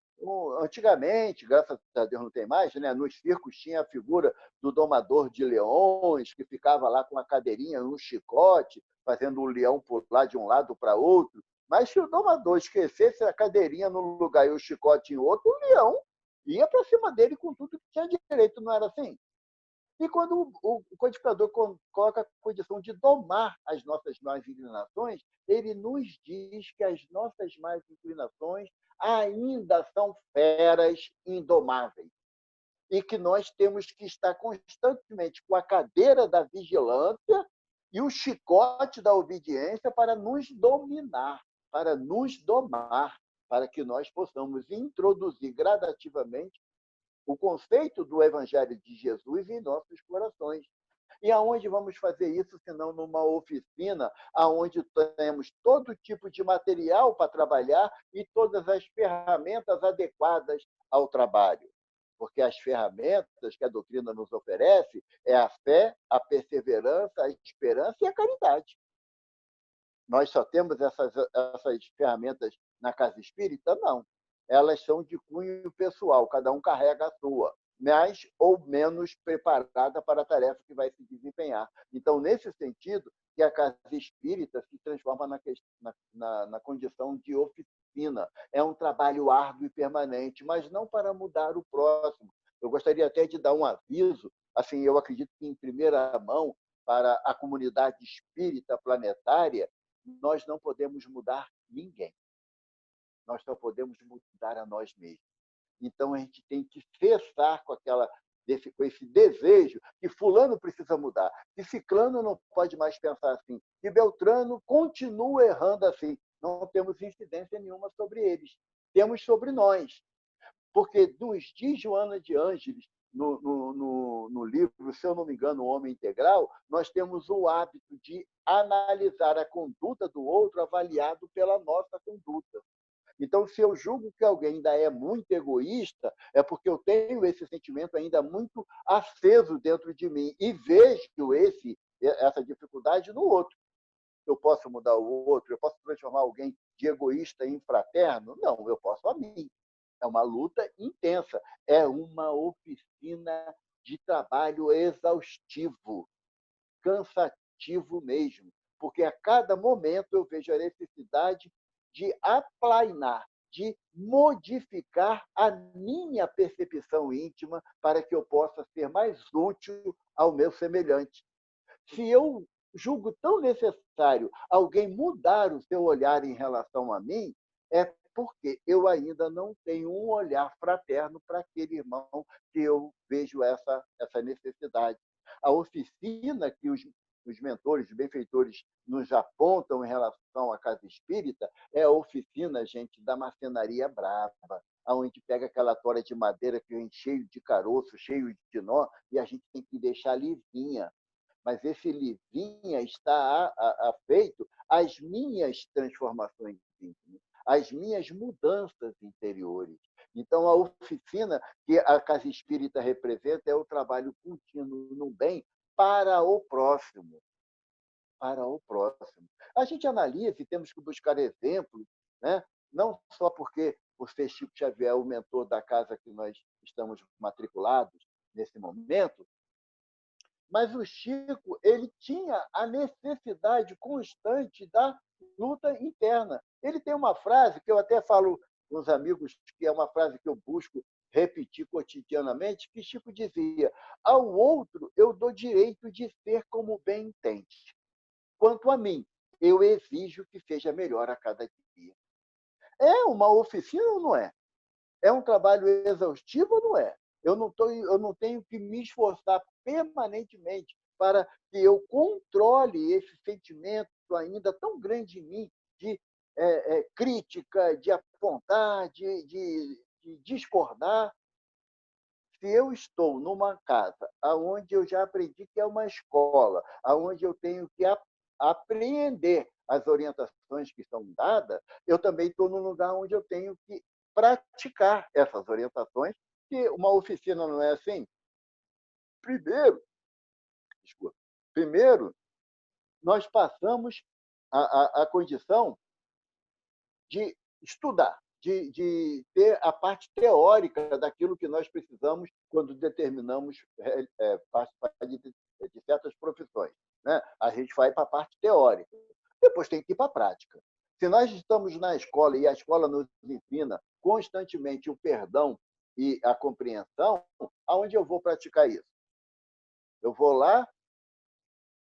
S3: Antigamente, graças a Deus não tem mais, né? Nos circos tinha a figura do domador de leões, que ficava lá com uma cadeirinha, um chicote, fazendo o leão pular de um lado para outro. Mas se o domador esquecesse a cadeirinha num lugar e o chicote em outro, o leão ia para cima dele com tudo que tinha direito, não era assim? E quando o codificador coloca a condição de domar as nossas más inclinações, ele nos diz que as nossas más inclinações ainda são feras indomáveis e que nós temos que estar constantemente com a cadeira da vigilância e o chicote da obediência para nos dominar, para nos domar, para que nós possamos introduzir gradativamente o conceito do Evangelho de Jesus em nossos corações. E aonde vamos fazer isso, senão numa oficina, aonde temos todo tipo de material para trabalhar e todas as ferramentas adequadas ao trabalho? Porque as ferramentas que a doutrina nos oferece é a fé, a perseverança, a esperança e a caridade. Nós só temos essas ferramentas na casa espírita? Não. Elas são de cunho pessoal, cada um carrega a sua, mais ou menos preparada para a tarefa que vai se desempenhar. Então, nesse sentido, que a casa espírita se transforma na condição de oficina. É um trabalho árduo e permanente, mas não para mudar o próximo. Eu gostaria até de dar um aviso, assim, eu acredito que em primeira mão, para a comunidade espírita planetária, nós não podemos mudar ninguém. Nós só podemos mudar a nós mesmos. Então, a gente tem que cessar com esse desejo que fulano precisa mudar, que ciclano não pode mais pensar assim, que Beltrano continua errando assim. Não temos incidência nenhuma sobre eles. Temos sobre nós. Porque nos diz Joana de Ângeles, no livro, se eu não me engano, O Homem Integral, nós temos o hábito de analisar a conduta do outro avaliado pela nossa conduta. Então, se eu julgo que alguém ainda é muito egoísta, é porque eu tenho esse sentimento ainda muito aceso dentro de mim e vejo essa dificuldade no outro. Eu posso mudar o outro? Eu posso transformar alguém de egoísta em fraterno? Não, eu posso a mim. É uma luta intensa. É uma oficina de trabalho exaustivo, cansativo mesmo, porque a cada momento eu vejo a necessidade de aplainar, de modificar a minha percepção íntima para que eu possa ser mais útil ao meu semelhante. Se eu julgo tão necessário alguém mudar o seu olhar em relação a mim, é porque eu ainda não tenho um olhar fraterno para aquele irmão que eu vejo essa necessidade. A oficina que os mentores, os benfeitores nos apontam em relação à casa espírita é a oficina, gente, da marcenaria brava, onde pega aquela tora de madeira que vem cheio de caroço, cheio de nó, e a gente tem que deixar lisinha. Mas esse lisinha está feito às minhas transformações íntimas, às minhas mudanças interiores. Então, a oficina que a casa espírita representa é o trabalho contínuo no bem para o próximo. Para o próximo. A gente analisa e temos que buscar exemplos, né? Não só porque o ser Chico Xavier é o mentor da casa que nós estamos matriculados nesse momento, mas o Chico ele tinha a necessidade constante da luta interna. Ele tem uma frase que eu até falo com os amigos, que é uma frase que eu busco repetir cotidianamente, que Chico dizia: ao outro eu dou direito de ser como bem entende. Quanto a mim, eu exijo que seja melhor a cada dia. É uma oficina ou não é? É um trabalho exaustivo ou não é? Eu não tenho que me esforçar permanentemente para que eu controle esse sentimento ainda tão grande em mim de crítica, de apontar, de discordar. Se eu estou numa casa onde eu já aprendi que é uma escola, onde eu tenho que apreender as orientações que são dadas, eu também estou num lugar onde eu tenho que praticar essas orientações, que uma oficina não é assim. Primeiro, nós passamos a condição de estudar, de ter a parte teórica daquilo que nós precisamos quando determinamos participar de certas profissões. Né? A gente vai para a parte teórica, depois tem que ir para a prática. Se nós estamos na escola e a escola nos ensina constantemente o perdão e a compreensão, aonde eu vou praticar isso? Eu vou lá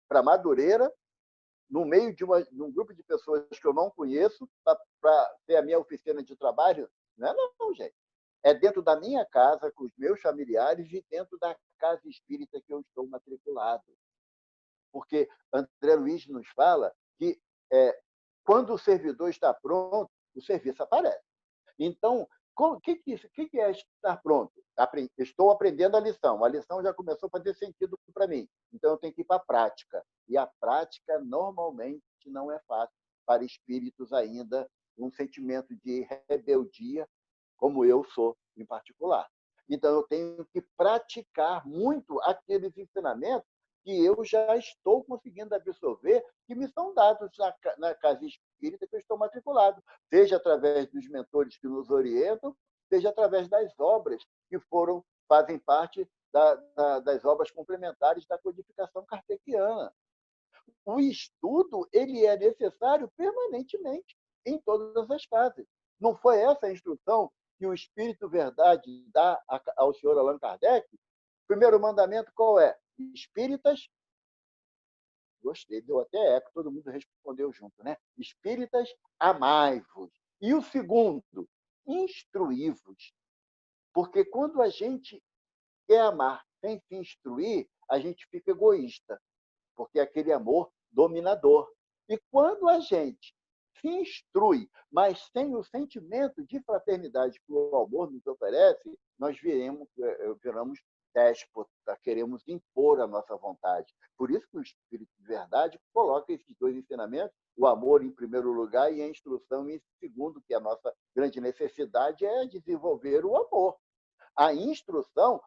S3: para Madureira, no meio de um grupo de pessoas que eu não conheço, para ter a minha oficina de trabalho? Não é não, gente. É dentro da minha casa, com os meus familiares, e dentro da casa espírita que eu estou matriculado. Porque André Luiz nos fala que quando o servidor está pronto, o serviço aparece. Então, o que é estar pronto? Estou aprendendo a lição já começou a fazer sentido para mim, então eu tenho que ir para a prática. E a prática, normalmente, não é fácil para espíritos ainda, um sentimento de rebeldia, como eu sou, em particular. Então, eu tenho que praticar muito aqueles ensinamentos que eu já estou conseguindo absorver, que me são dados na casa espírita que eu estou matriculado, seja através dos mentores que nos orientam, seja através das obras que fazem parte das obras complementares da codificação kardeciana. O estudo ele é necessário permanentemente, em todas as fases. Não foi essa a instrução que o Espírito Verdade dá ao senhor Allan Kardec? O primeiro mandamento qual é? Espíritas, gostei, deu até eco, todo mundo respondeu junto, né? Espíritas, amai-vos. E o segundo, instruí-vos. Porque quando a gente quer amar sem se instruir, a gente fica egoísta, porque é aquele amor dominador. E quando a gente se instrui, mas sem o sentimento de fraternidade que o amor nos oferece, nós viramos déspota, queremos impor a nossa vontade. Por isso que o Espírito de Verdade coloca esses dois ensinamentos, o amor em primeiro lugar e a instrução em segundo, que a nossa grande necessidade é desenvolver o amor. A instrução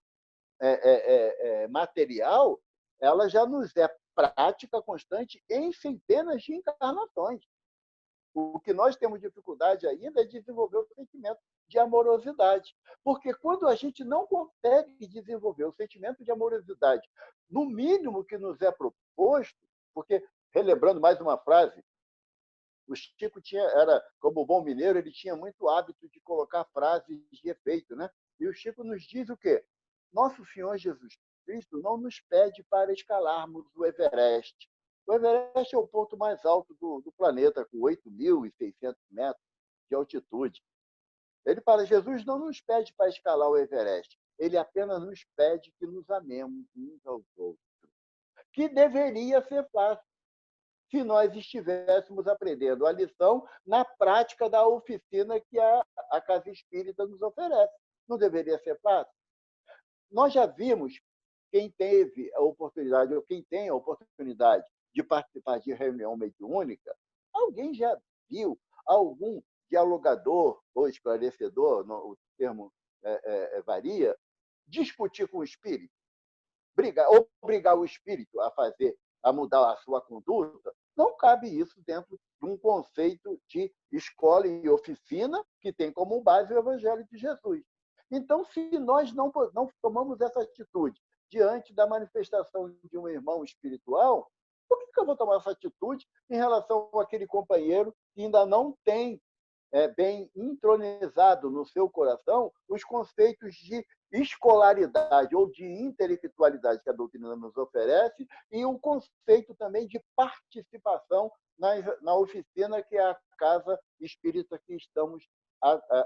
S3: material, ela já nos é prática constante em centenas de encarnações. O que nós temos dificuldade ainda é desenvolver o sentimento de amorosidade. Porque quando a gente não consegue desenvolver o sentimento de amorosidade, no mínimo que nos é proposto, porque, relembrando mais uma frase, o Chico como bom mineiro, ele tinha muito hábito de colocar frases de efeito, né? E o Chico nos diz o quê? Nosso Senhor Jesus Cristo não nos pede para escalarmos o Everest. O Everest é o ponto mais alto do planeta, com 8.600 metros de altitude. Jesus não nos pede para escalar o Everest. Ele apenas nos pede que nos amemos uns aos outros. Que deveria ser fácil se nós estivéssemos aprendendo a lição na prática da oficina que a Casa Espírita nos oferece. Não deveria ser fácil? Nós já vimos, quem teve a oportunidade, ou quem tem a oportunidade de participar de reunião mediúnica, alguém já viu algum dialogador ou esclarecedor, o termo varia, discutir com o espírito, obrigar o espírito a mudar a sua conduta? Não cabe isso dentro de um conceito de escola e oficina que tem como base o Evangelho de Jesus. Então, se nós não tomamos essa atitude diante da manifestação de um irmão espiritual, por que eu vou tomar essa atitude em relação àquele companheiro que ainda não tem bem entronizado no seu coração os conceitos de escolaridade ou de intelectualidade que a doutrina nos oferece e o conceito também de participação na oficina que é a casa espírita que estamos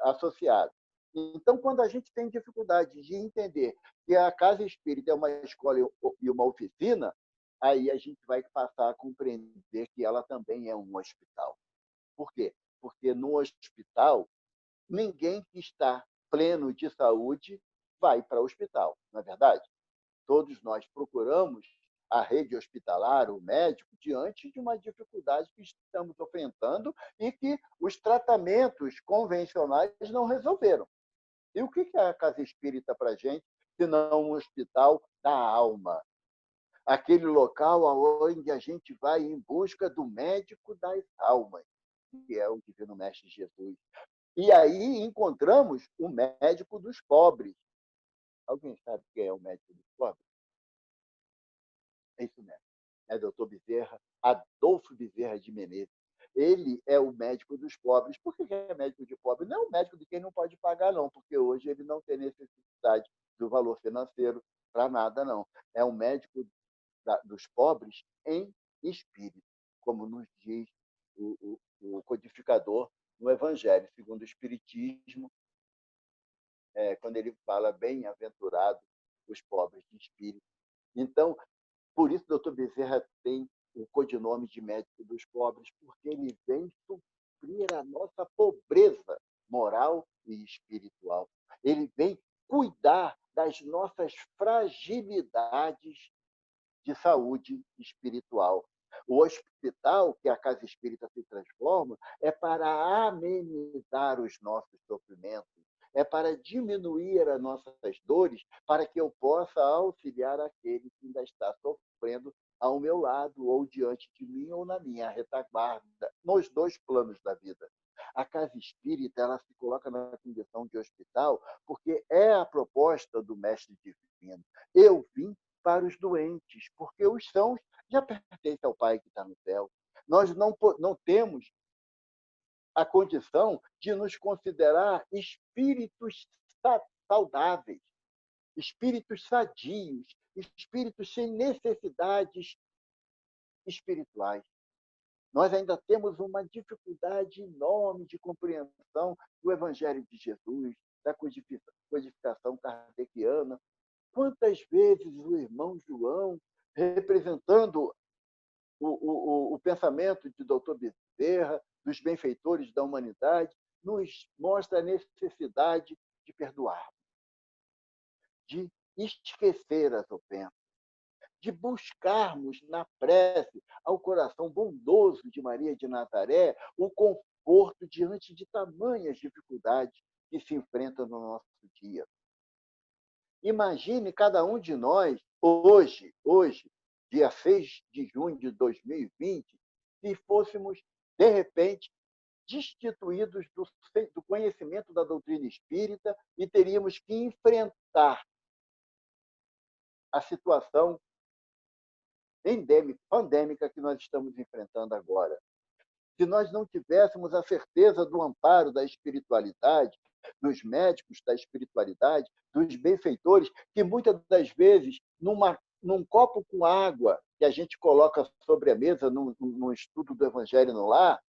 S3: associados. Então, quando a gente tem dificuldade de entender que a casa espírita é uma escola e uma oficina, aí a gente vai passar a compreender que ela também é um hospital. Por quê? Porque no hospital, ninguém que está pleno de saúde vai para o hospital, não é verdade? Todos nós procuramos a rede hospitalar, o médico, diante de uma dificuldade que estamos enfrentando e que os tratamentos convencionais não resolveram. E o que é a Casa Espírita para a gente, se não um hospital da alma? Aquele local onde a gente vai em busca do médico das almas, que é o Divino Mestre Jesus. E aí encontramos o médico dos pobres. Alguém sabe quem é o médico dos pobres? É isso mesmo. É Dr. Bezerra, Adolfo Bezerra de Menezes. ele é o médico dos pobres. Por que é médico de pobre? Não é o médico de quem não pode pagar, não, porque hoje ele não tem necessidade do valor financeiro para nada, não. É o médico dos pobres em espírito, como nos diz o codificador no Evangelho, segundo o Espiritismo, quando ele fala bem-aventurados os pobres de espírito. Então, por isso, o doutor Bezerra tem o codinome de médico dos pobres, porque ele vem suprir a nossa pobreza moral e espiritual. Ele vem cuidar das nossas fragilidades de saúde espiritual. O hospital que a Casa Espírita se transforma é para amenizar os nossos sofrimentos, é para diminuir as nossas dores, para que eu possa auxiliar aquele que ainda está sofrendo ao meu lado, ou diante de mim, ou na minha retaguarda, nos dois planos da vida. A Casa Espírita ela se coloca na condição de hospital porque é a proposta do Mestre Divino. Eu vim para os doentes, porque os sãos já pertencem ao Pai que está no céu. Nós não temos a condição de nos considerar espíritos saudáveis, espíritos sadios, espíritos sem necessidades espirituais. Nós ainda temos uma dificuldade enorme de compreensão do Evangelho de Jesus, da codificação kardeciana. Quantas vezes o irmão João, representando o pensamento de Dr. Bezerra, dos benfeitores da humanidade, nos mostra a necessidade de perdoar, de esquecer as ofensas, de buscarmos na prece ao coração bondoso de Maria de Nazaré o conforto diante de tamanhas dificuldades que se enfrentam no nosso dia. Imagine cada um de nós, hoje, dia 6 de junho de 2020, se fôssemos, de repente, destituídos do conhecimento da doutrina espírita e teríamos que enfrentar a situação pandêmica que nós estamos enfrentando agora. Se nós não tivéssemos a certeza do amparo da espiritualidade, dos médicos da espiritualidade, dos benfeitores, que muitas das vezes, num copo com água que a gente coloca sobre a mesa no estudo do Evangelho no lar,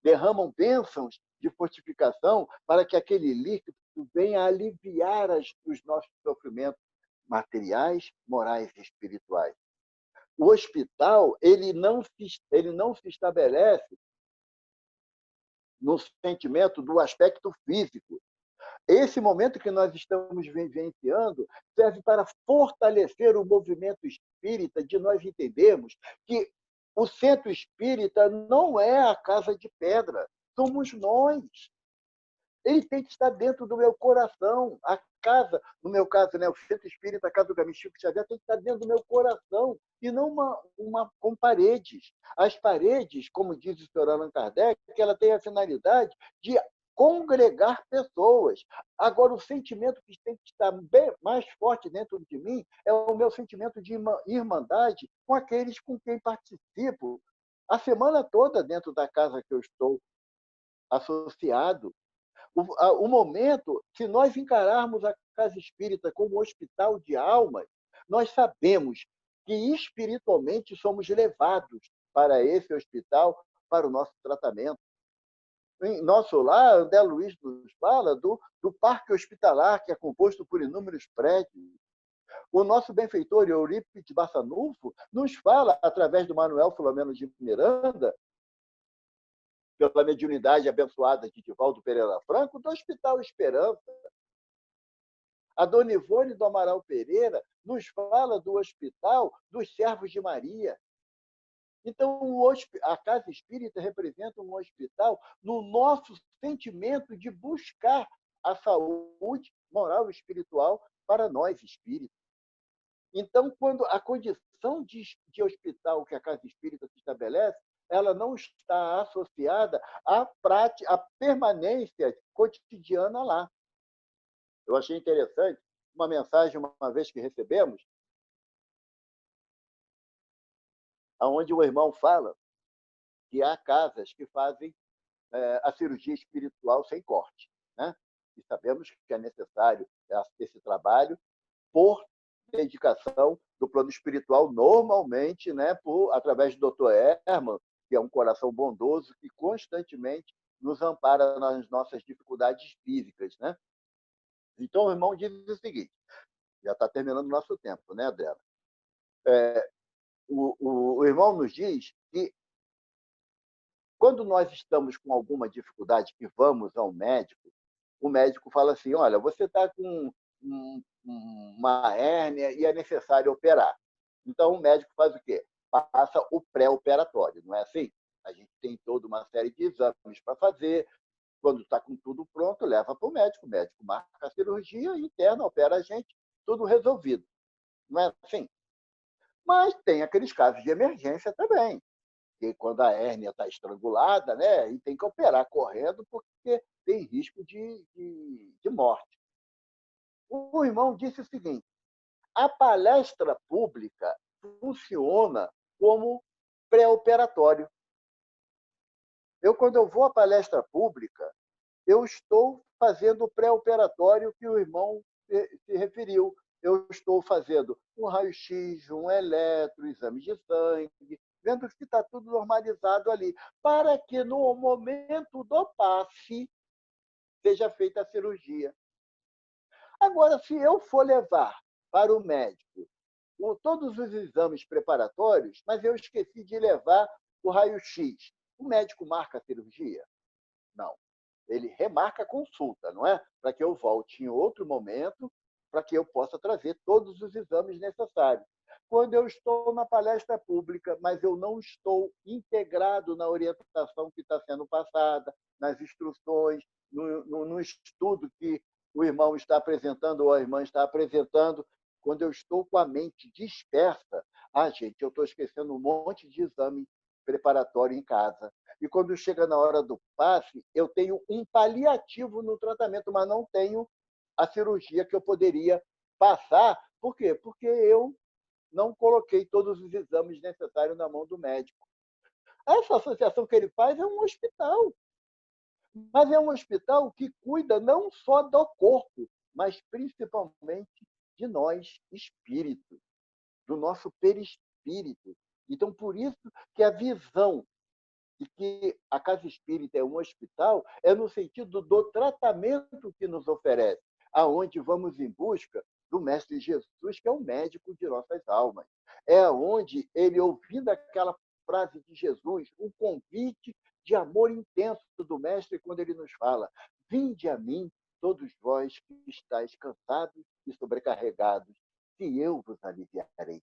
S3: derramam bênçãos de fortificação para que aquele líquido venha aliviar os nossos sofrimentos materiais, morais e espirituais. O hospital ele não se estabelece no sentimento do aspecto físico. Esse momento que nós estamos vivenciando serve para fortalecer o movimento espírita, de nós entendermos que o centro espírita não é a casa de pedra, somos nós. Ele tem que estar dentro do meu coração. A casa, no meu caso, né, o centro espírita, a casa do Caminho Chico Xavier, tem que estar dentro do meu coração e não com paredes. As paredes, como diz o senhor Allan Kardec, ela tem a finalidade de congregar pessoas. Agora, o sentimento que tem que estar bem mais forte dentro de mim é o meu sentimento de irmandade com aqueles com quem participo a semana toda dentro da casa que eu estou associado. O momento, se nós encararmos a Casa Espírita como um hospital de almas, nós sabemos que espiritualmente somos levados para esse hospital, para o nosso tratamento. Em nosso lar, André Luiz nos fala do parque hospitalar, que é composto por inúmeros prédios. O nosso benfeitor Eurípides Bassanufo nos fala, através do Manuel Filomeno de Miranda, pela mediunidade abençoada de Divaldo Pereira Franco, do Hospital Esperança. A dona Ivone do Amaral Pereira nos fala do Hospital dos Servos de Maria. Então, a Casa Espírita representa um hospital no nosso sentimento de buscar a saúde moral e espiritual para nós espíritos. Então, quando a condição de hospital que a Casa Espírita se estabelece, ela não está associada à permanência cotidiana lá. Eu achei interessante uma mensagem, uma vez que recebemos, onde o irmão fala que há casas que fazem a cirurgia espiritual sem corte, né? E sabemos que é necessário esse trabalho por dedicação do plano espiritual, normalmente, né, através do Dr. Herman, que é um coração bondoso que constantemente nos ampara nas nossas dificuldades físicas, né? Então, o irmão diz o seguinte, já está terminando o nosso tempo, né, Adela? O irmão nos diz que quando nós estamos com alguma dificuldade e vamos ao médico, o médico fala assim, olha, você está com uma hérnia e é necessário operar. Então, o médico faz o quê? Passa o pré-operatório, não é assim? A gente tem toda uma série de exames para fazer. Quando está com tudo pronto, leva para o médico marca a cirurgia interna, opera a gente, tudo resolvido. Não é assim? Mas tem aqueles casos de emergência também, que quando a hérnia está estrangulada, né, e tem que operar correndo porque tem risco de morte. O irmão disse o seguinte, a palestra pública funciona como pré-operatório. Quando eu vou à palestra pública, eu estou fazendo o pré-operatório que o irmão se referiu. Eu estou fazendo um raio-x, um eletro, exame de sangue, vendo que está tudo normalizado ali, para que no momento do passe seja feita a cirurgia. Agora, se eu for levar para o médico todos os exames preparatórios, mas eu esqueci de levar o raio-x, o médico marca a cirurgia? Não. Ele remarca a consulta, não é? Para que eu volte em outro momento, para que eu possa trazer todos os exames necessários. Quando eu estou na palestra pública, mas eu não estou integrado na orientação que está sendo passada, nas instruções, no estudo que o irmão está apresentando ou a irmã está apresentando, quando eu estou com a mente dispersa, gente, eu estou esquecendo um monte de exame preparatório em casa. E quando chega na hora do passe, eu tenho um paliativo no tratamento, mas não tenho a cirurgia que eu poderia passar. Por quê? Porque eu não coloquei todos os exames necessários na mão do médico. Essa associação que ele faz é um hospital, mas é um hospital que cuida não só do corpo, mas principalmente de nós, espírito, do nosso perispírito. Então, por isso que a visão de que a casa espírita é um hospital é no sentido do tratamento que nos oferece, aonde vamos em busca do Mestre Jesus, que é o médico de nossas almas. É onde ele, ouvindo aquela frase de Jesus, um convite de amor intenso do Mestre, quando ele nos fala, vinde a mim, todos vós que estáis cansados e sobrecarregados, que eu vos aliviarei.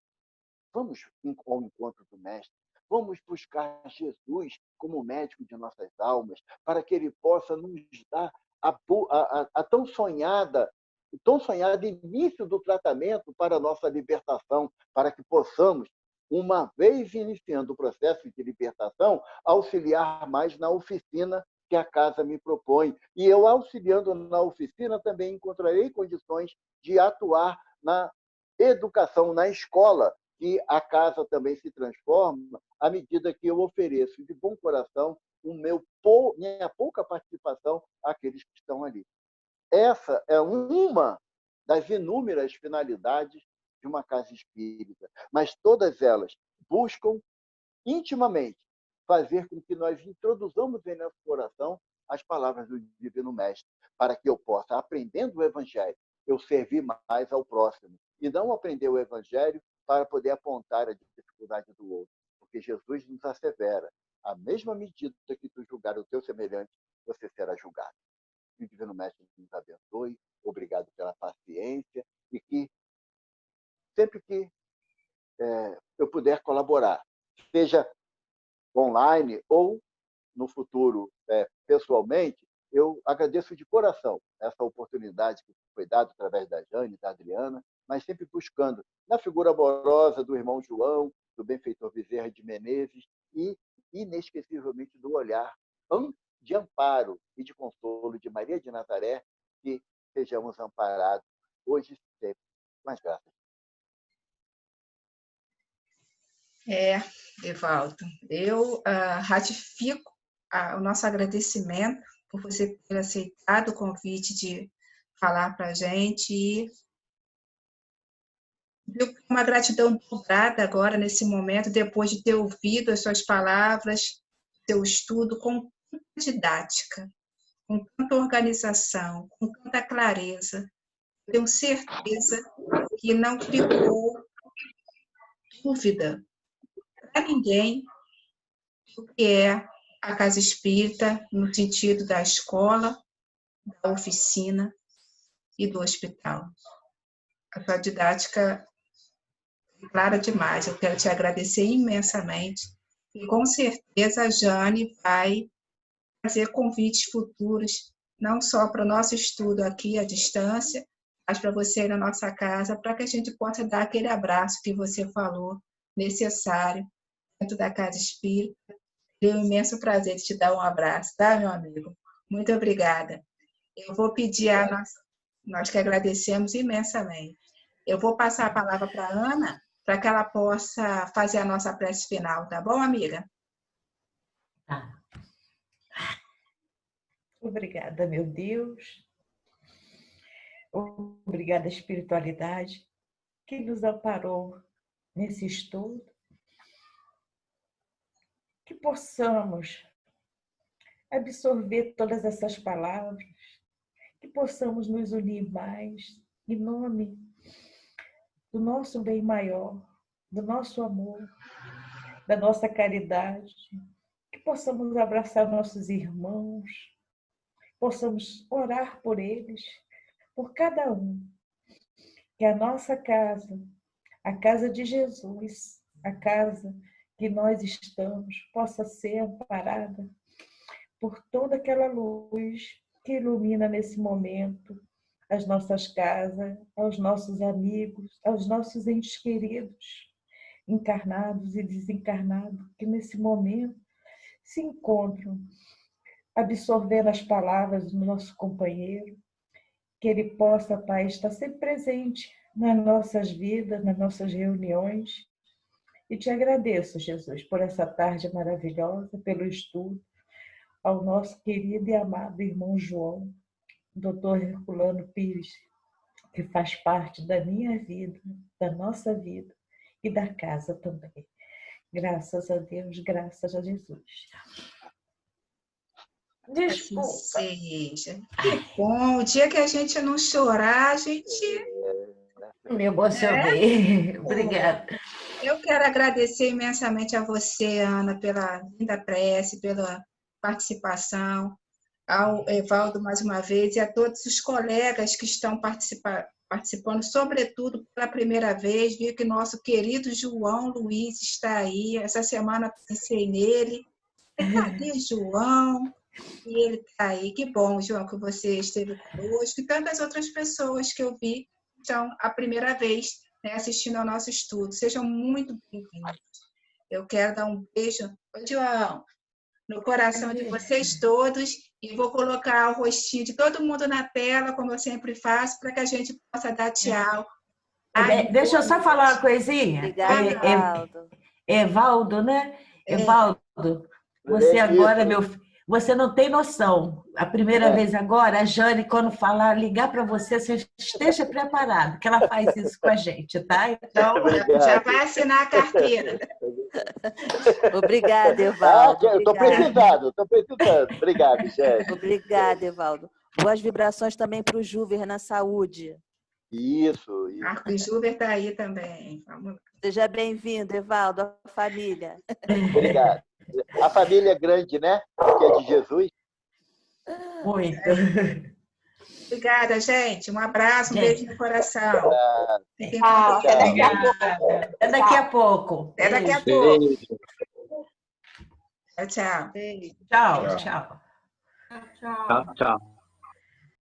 S3: Vamos ao encontro do Mestre. Vamos buscar Jesus como médico de nossas almas, para que ele possa nos dar a tão sonhada, o tão sonhado início do tratamento para a nossa libertação, para que possamos, uma vez iniciando o processo de libertação, auxiliar mais na oficina que a casa me propõe. E eu, auxiliando na oficina, também encontrarei condições de atuar na educação, na escola, que a casa também se transforma à medida que eu ofereço de bom coração minha pouca participação àqueles que estão ali. Essa é uma das inúmeras finalidades de uma casa espírita, mas todas elas buscam intimamente fazer com que nós introduzamos em nosso coração as palavras do Divino Mestre, para que eu possa, aprendendo o Evangelho, eu servir mais ao próximo, e não aprender o Evangelho para poder apontar a dificuldade do outro, porque Jesus nos assevera, a mesma medida que tu julgar o teu semelhante, você será julgado. Que o Divino Mestre nos abençoe, obrigado pela paciência, e que sempre que eu puder colaborar, seja online ou no futuro pessoalmente, eu agradeço de coração essa oportunidade que foi dada através da Jane, da Adriana, mas sempre buscando na figura amorosa do irmão João, do benfeitor Bezerra de Menezes e, inesquecivelmente, do olhar de amparo e de consolo de Maria de Nazaré, que sejamos amparados hoje e sempre, com as graças.
S1: Evaldo, eu ratifico o nosso agradecimento por você ter aceitado o convite de falar para a gente e uma gratidão dobrada agora, nesse momento, depois de ter ouvido as suas palavras, seu estudo com tanta didática, com tanta organização, com tanta clareza. Eu tenho certeza que não ficou dúvida para ninguém o que é a casa espírita, no sentido da escola, da oficina e do hospital. A sua didática é clara demais. Eu quero te agradecer imensamente. E com certeza a Jane vai fazer convites futuros, não só para o nosso estudo aqui à distância, mas para você ir na nossa casa, para que a gente possa dar aquele abraço que você falou, necessário, dentro da casa espírita. Deu um imenso prazer de te dar um abraço, tá, meu amigo? Muito obrigada. Eu vou pedir nós que agradecemos imensamente. Eu vou passar a palavra para a Ana, para que ela possa fazer a nossa prece final, tá bom, amiga?
S2: Tá. Obrigada, meu Deus. Obrigada, espiritualidade, que nos amparou nesse estudo. Que possamos absorver todas essas palavras, que possamos nos unir mais em nome do nosso bem maior, do nosso amor, da nossa caridade, que possamos abraçar nossos irmãos, possamos orar por eles, por cada um, que a nossa casa, a casa de Jesus, a casa que nós estamos, possa ser amparada por toda aquela luz que ilumina nesse momento as nossas casas, aos nossos amigos, aos nossos entes queridos, encarnados e desencarnados, que nesse momento se encontram absorvendo as palavras do nosso companheiro, que ele possa, Pai, estar sempre presente nas nossas vidas, nas nossas reuniões. E te agradeço, Jesus, por essa tarde maravilhosa, pelo estudo, ao nosso querido e amado irmão João, Dr. Herculano Pires, que faz parte da minha vida, da nossa vida e da casa também. Graças a Deus, graças a Jesus.
S1: Desculpa. Assim seja. Que bom. O dia que a gente não chorar, a gente...
S2: Me emocionei. Obrigada.
S1: Eu quero agradecer imensamente a você, Ana, pela linda prece, pela participação, ao Evaldo mais uma vez e a todos os colegas que estão participando, sobretudo pela primeira vez. Vi que nosso querido João Luiz está aí. Essa semana pensei nele. Cadê João? E ele está aí. Que bom, João, que você esteve conosco. E tantas outras pessoas que eu vi estão a primeira vez, né, assistindo ao nosso estudo. Sejam muito bem-vindos. Eu quero dar um beijo, João, no coração de vocês todos e vou colocar o rostinho de todo mundo na tela, como eu sempre faço, para que a gente possa dar tchau.
S2: Deixa eu só falar uma coisinha.
S4: Obrigada, Evaldo.
S2: Evaldo, né? Evaldo, você agora, meu filho, você não tem noção. A primeira vez agora, a Jane, quando falar, ligar para você, você esteja preparado, que ela faz isso com a gente, tá? Então,
S1: já vai assinar a carteira.
S4: Obrigada, Evaldo.
S3: Eu estou precisando. Obrigado, Jane.
S4: Obrigada, Evaldo. Boas vibrações também para o Júver na saúde.
S3: Isso.
S1: O Júver está aí também. Vamos lá.
S4: Seja bem-vindo, Evaldo, a família.
S3: Obrigado. A família é grande, né? Que é de Jesus.
S2: Muito.
S1: Obrigada, gente. Um abraço, um beijo no coração.
S2: Até daqui a pouco.
S1: Até daqui a pouco. Tchau, tchau.
S2: Tchau, tchau.
S5: Tchau, tchau.